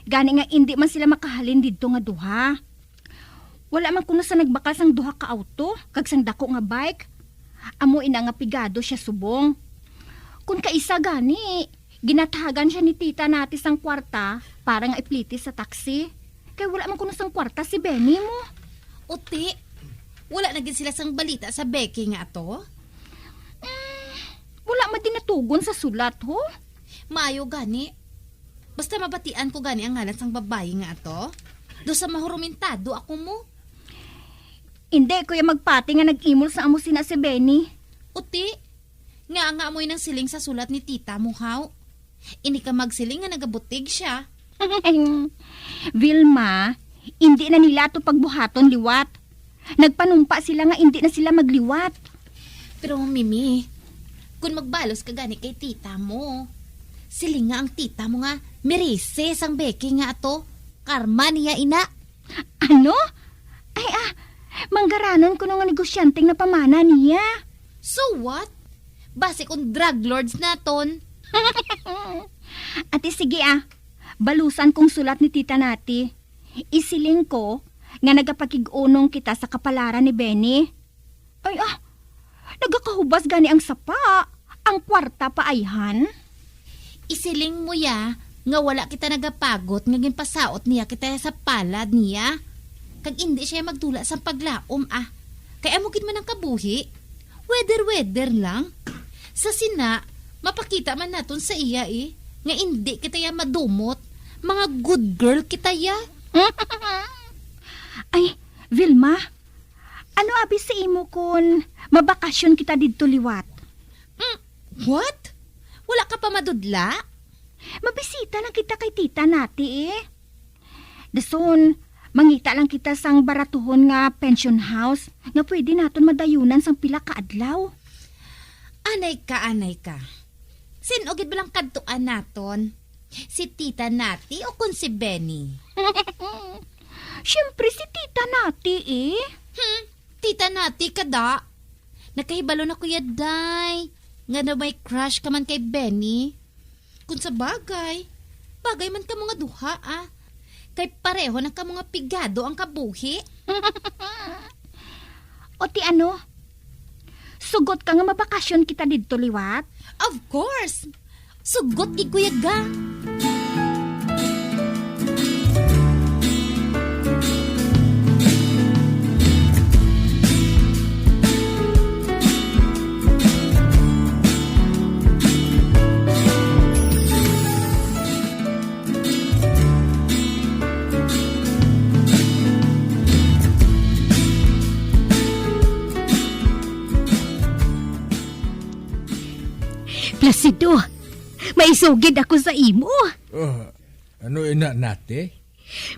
Gani nga hindi man sila makahalin didto nga duha. Wala man kuno sa nagbakal sang duha ka auto kag sang dako nga bike. Amo ina nga pigado siya subong. Kung kaisa gani, ginatahagan siya ni tita natin sang kwarta para nga iplitis sa taxi. Kaya wala man kuno sang kwarta si Benny mo. Uti, wala na gid sila sang balita sa Becky nga ato? Wala man din natugon sa sulat ho. Maayo gani. Basta mabatian ko gani ang ngalan sang babae nga ato. Do sa mahurumintado ako mo. Hindi, kuya magpati nga nag-imol sa amo sina si Benny. Uti, nga amoy ng siling sa sulat ni tita mo, haw. Ini ka magsiling nga nagabutig siya. Vilma, hindi na nila to pagbuhaton liwat. Nagpanumpa sila nga hindi na sila magliwat. Pero Mimi, kung magbalos ka gani kay tita mo, siling nga ang tita mo nga, Merices ang Becky nga ato. Karma niya ina. Ano? Ay manggaranon ko nga negosyanteng na pamana niya. So what? Base kung drug lords naton. Ate sige balusan kong sulat ni tita nati. Isiling ko nga nagapakig-unong kita sa kapalaran ni Benny. Ay nagakahubas gani ang sapa. Ang kwarta pa ayhan. Isiling mo ya nga wala kita nagapagot nga ginpasaot niya kita sa palad niya. Kag hindi siya magdula sa paglaom Kaya mo gid man ang kabuhi. Weather lang. Sa sina, mapakita man naton sa iya nga hindi kita ya madumot. Mga good girl kita ya. Ay, Vilma, ano abi sa imo kun mabakasyon kita didto liwat? What? Wala ka pa madudla? Mabisita lang kita kay tita nati Dason, mangita lang kita sang baratuhon nga pension house nga pwede naton madayunan sang pila ka adlaw. Anay ka. Sinugid ba lang kadtuan naton? Si tita nati o kun si Benny? Siyempre si tita nati Tita nati kada. Nakahibalo na kuya day. Nga na may crush ka man kay Benny. Kung sa bagay man ka mga duha Kay pareho na ka mga pigado ang kabuhi. O ti ano? Sugot ka nga mabakasyon kita didto liwat? Of course! Sugot di kuya ga. Placido, maisugid ako sa imo. Ano ina nate?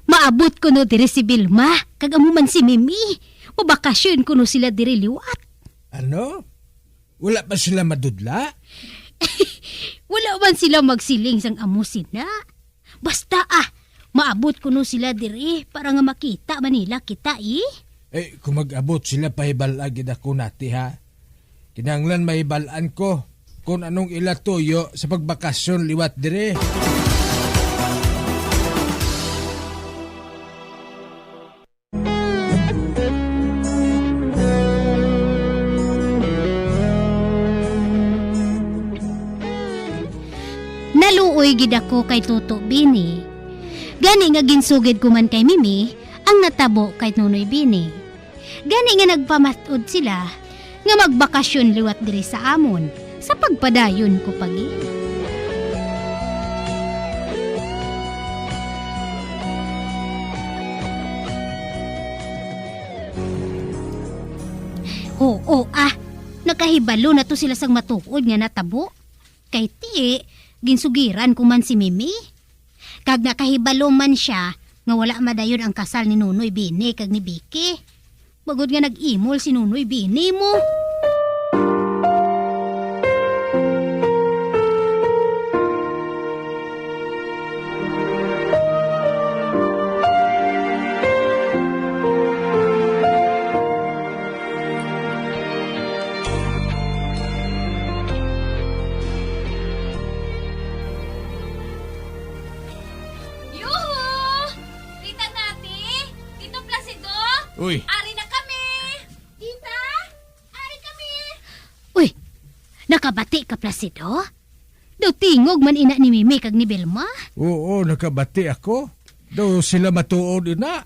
Maabot ko no diri si Vilma, kagamuman si Mimi. Mabakasyon ko no sila diri liwat. Ano? Wala pa sila madudla? Wala man sila magsiling sang amo sina. Basta maabot ko no sila diri para nga makita manila kita kung mag-abot sila pahibalagid ako nati ha. Kinanglan mahibalaan ko kung anong ilatuyo sa pagbakasyon liwat dire. Naluoy gid ako kay Tuto Bini. Gani nga ginsugid ko man kay Mimi ang natabo kay Nunoy Bini. Gani nga nagpamatod sila nga magbakasyon liwat diri sa amon. Sa pagpadayon ko pagi. Oo nakahibalo na to sila sang matuod nga natabo. Kay ti, ginsugiran ko man si Mimi. Kag nakahibalo man siya nga wala madayon ang kasal ni Nunoy Bini kag ni Vicky. Bagod nga nag-imol si Nunoy Bini mo. Uy, Ari na kami! Tita! Ari Nakabati ka, Placido? Daw tingog man ina ni Mimi kag ni Vilma? Oo, nakabati ako. Daw sila matuod na.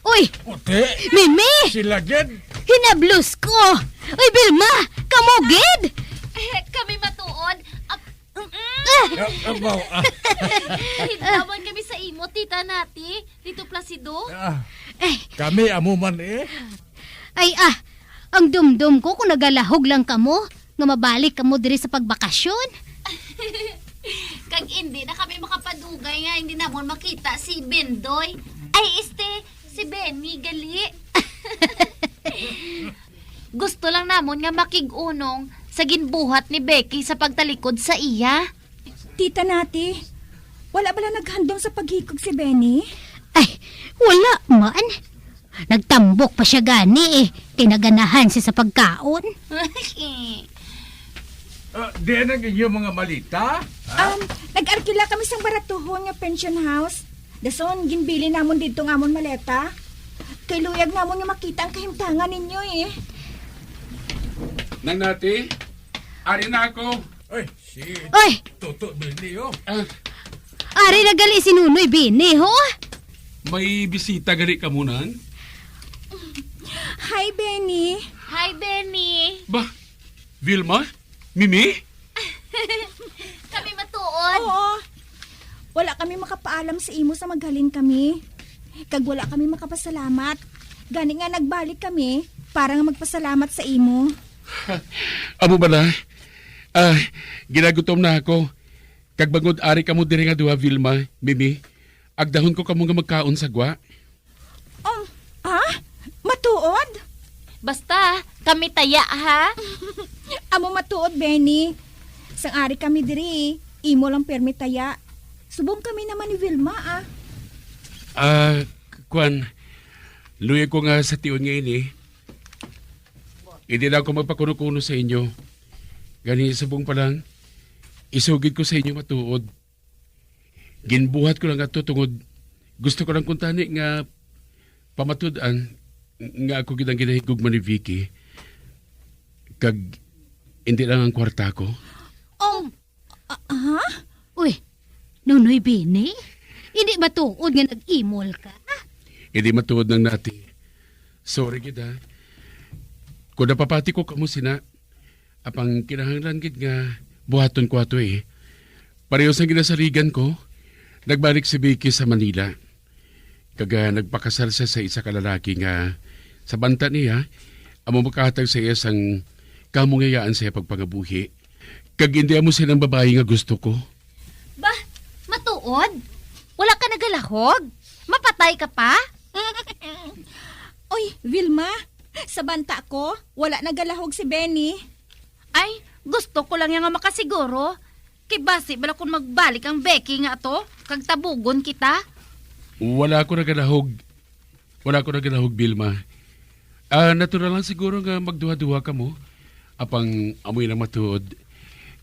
Uy! Ote! Mimi! Sila gid! Hinablus ko! Uy, Vilma! Kamugid! Kami matuod. Hidlawan kami sa imo, tita nati. Dito, Placido. Kami amuman Ay, ang dumdum ko kung nagalahog lang kamo, nga mabalik kamo diri sa pagbakasyon. Kag hindi na kami makapadugay nga hindi namon makita si Bendoy. Ay, si Benny gali. Gusto lang namon nga makigunong sa ginbuhat ni Becky sa pagtalikod sa iya. Tita Nati, wala bala naghandong sa paghikog si Benny? Ay, wala man. Nagtambok pa siya gani Kinaganahan siya sa pagkaon. Di na inyong mga malita? Nag-arkila kami sa baratuhon nga pension house. Dason, ginbili namon dito nga amon maleta. Kay luyag namon nga makita ang kahimtangan ninyo Nang nati, ari na ako. Oy, si Toto Bini, Ari nagali si Nunoy Bini, ho? May bisita gali ka munan? Hi, Benny. Hi, Benny. Ba, Vilma? Mimi? Kami matuod. Oo. Wala kami makapaalam sa imo sa maghalin kami. Kag wala kami makapasalamat. Gani nga nagbalik kami para nga magpasalamat sa imo. Amo bala? Ginagutom na ako. Kag bangod ari kamo diri nga duha, Vilma, Mimi. Agdahon ko kamo nga magkaon sa gwa. Matuod? Basta, kami taya, ha? Amo matuod, Benny. Sang ari kami diri, imo lang permi taya. Subong kami naman ni Vilma, Kwan, luya ko nga sa tiyon ngayon Hindi na ako magpakuno-kuno sa inyo. Gani subong pa lang, isugid ko sa inyo matuod. Ginbuhat ko lang ato tungod gusto ko lang kuntani nga pamatudan nga ako gidang ginahigugma ni Vicky. Kag hindi lang ang kwarta ko. Uy, Nunoy Bini? Hindi matuod nga nag-imol ka? Hindi matuod ng nati. Sorry gid Kung napapati ko kamo sina, apang kinahanglan gid nga buhaton ko ato Pareho sa ginasaligan ko, nagbalik si Vicky sa Manila. Kaga nagpakasal siya sa isa kalalaki nga sa banta niya, amo makahatag sa iya sang kamungayaan sa pagpangabuhi. Kag hindi mo silang babae nga gusto ko. Bah, matuod? Wala ka nagalahog? Mapatay ka pa? Oy, Vilma, sa banta ko, wala nagalahog si Benny. Ay, gusto ko lang nga makasiguro. Kay basi bala kung magbalik ang Becky nga to, kag tabugon kita. Wala ko nagalahog, Vilma. Natural lang siguro nga magduha-duha ka mo. Apang amoy na matuod.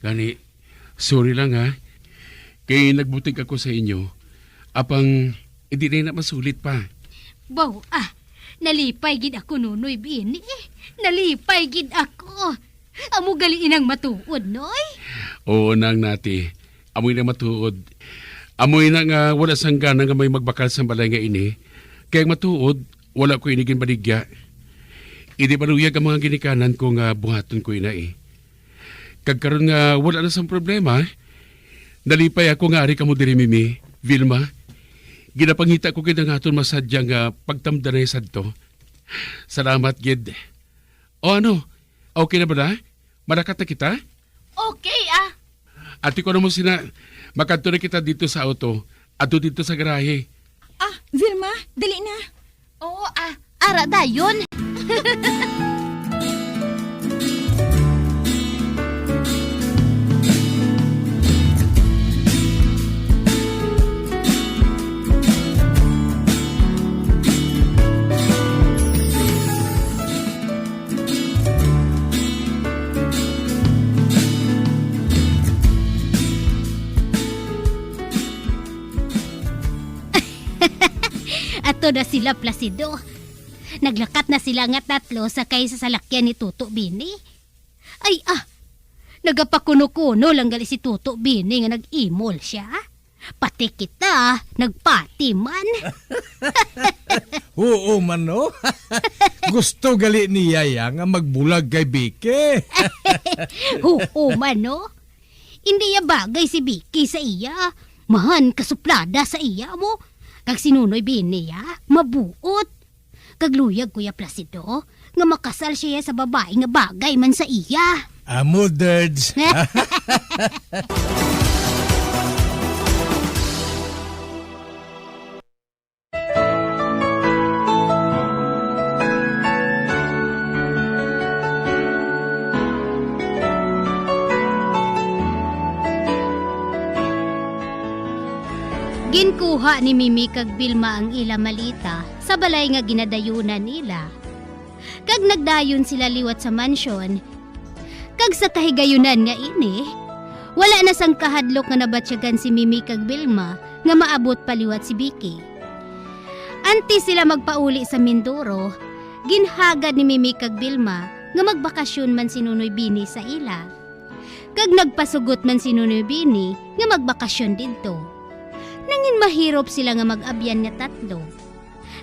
Gani, sorry lang Kay nagbutig ako sa inyo. Apang hindi na masulit pa. Wow, nalipay gid ako, Nunoy Bini. Nalipay gid ako. Amo gali inang matuod, noy? Oo nang nati. Amoy na matuod. Amoy na nga wala sang gana nga may magbakal sa balay nga ini. Kaya matuod, wala ko inigin baligya. Hindi paluyag ang mga ginikanan ko nga buhaton ko Kagkaroon nga wala na sang problema. Nalipay ako nga ari kamo diri, Mimi, Vilma. Ginapangita ko gid ang aton masadya nga pagtamdanay sadto. Salamat gid. O okay na ba na? Malakat na kita? Okay, Ati ko naman sina, makadto na kita dito sa auto, ato dito sa garahe. Vilma, dali na. Oo, ara dayon. Ato na sila, Placido. Naglakat na sila nga tatlo sakay sa salakyan ni Toto Bini. Ay nagapakuno-kuno lang gali si Tuto Bini nga nag-imol siya. Pati kita, nagpati man. Oo man no. Gusto gali ni Yaya nga magbulag kay Bike. Oo man no. Hindi ya bagay si Biki sa iya. Mahan kasuplada sa iya mo. Kag sinunoy Bini ya, mabuot. Kagluyag Kuya Placido, nga makasal siya sa babae nga bagay man sa iya. Amo, Dirge. Ginkuha ni Mimi kag Vilma ang ila malita sa balay nga ginadayunan nila. Kag nagdayon sila liwat sa mansyon, kag sa kahigayunan nga ini, wala na sang kahadlok nga nabatsyagan si Mimi kag Vilma nga maabot paliwat si Vicky. Anti sila magpauli sa Mindoro, ginhagad ni Mimi kag Vilma nga magbakasyon man si Nunoy Bini sa ila. Kag nagpasugot man si Nunoy Bini nga magbakasyon didto. Nangin mahirop sila nga mag-abyan nga tatlo.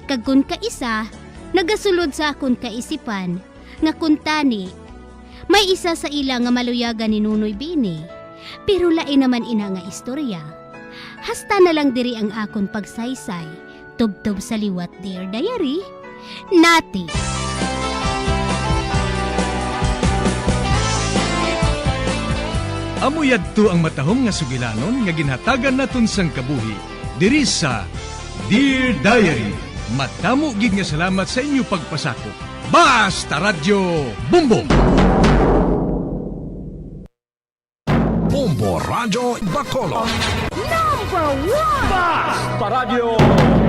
Kag kun kaisa, nagasulod sa akon kaisipan, nga kuntani, may isa sa ila nga maluyagan ni Nunoy Bini, pero lain naman ina nga istorya. Hasta na lang diri ang akon pagsaysay, tubtob sa liwat Dear Diary, Nati. Amuyad to ang matahom nga sugilanon nga ginhatagan naton sang kabuhi. Diri sa Dear Diary. Matamo gid nga salamat sa inyo pagpasakop. Basta Radyo Bumbong. Bombo Radio Bacolod. Number 1! Basta Radio